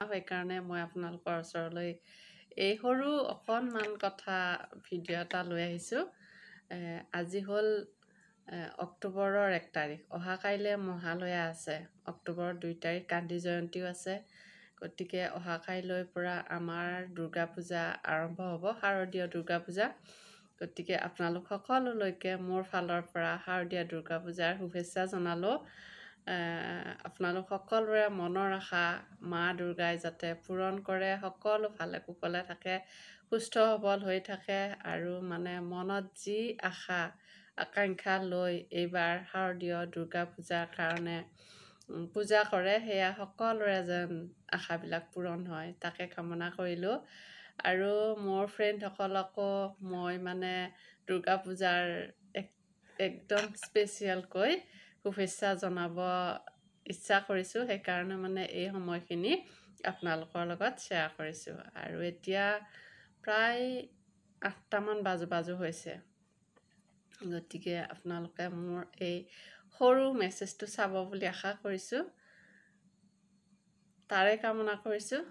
সেইকাৰণে মই আপোনালোকৰ ওচৰলৈ এই সৰু অকণমান কথা ভিডিঅ' এটা লৈ আহিছোঁ। আজি হ'ল অক্টোবৰৰ 1 তাৰিখ। অহাকাইলৈ মহালয়া আছে। অক্টোবৰৰ 2 তাৰিখ গান্ধী জয়ন্তীও আছে। গতিকে অহাকাইলৈৰ পৰা আমাৰ দুৰ্গা পূজা আৰম্ভ হ'ব, শাৰদীয় দুৰ্গা পূজা। গতিকে আপোনালোক সকলোলৈকে মোৰ ফালৰ পৰা শাৰদীয় দুৰ্গা পূজাৰ শুভেচ্ছা জনালোঁ। আপোনালোক সকলোৰে মনৰ আশা মা দুৰ্গাই যাতে পূৰণ কৰে, সকলো ভালে কুশলে থাকে, সুস্থ সবল হৈ থাকে আৰু মনত যি আশা আকাংক্ষা লৈ এইবাৰ শাৰদীয় দুৰ্গা পূজাৰ কাৰণে পূজা কৰে, সেয়া সকলোৰে যেন আশাবিলাক পূৰণ হয় তাকে কামনা কৰিলোঁ। আৰু মোৰ ফ্ৰেণ্ডসকলকো মই দুৰ্গা পূজাৰ একদম স্পেচিয়েলকৈ শুভেচ্ছা জনাব ইচ্ছা কৰিছোঁ। সেইকাৰণে এই সময়খিনি আপোনালোকৰ লগত শ্বেয়াৰ কৰিছোঁ। আৰু এতিয়া প্ৰায় 8টামান বাজু হৈছে। গতিকে আপোনালোকে মোৰ এই সৰু মেছেজটো চাব বুলি আশা কৰিছোঁ, তাৰে কামনা কৰিছোঁ।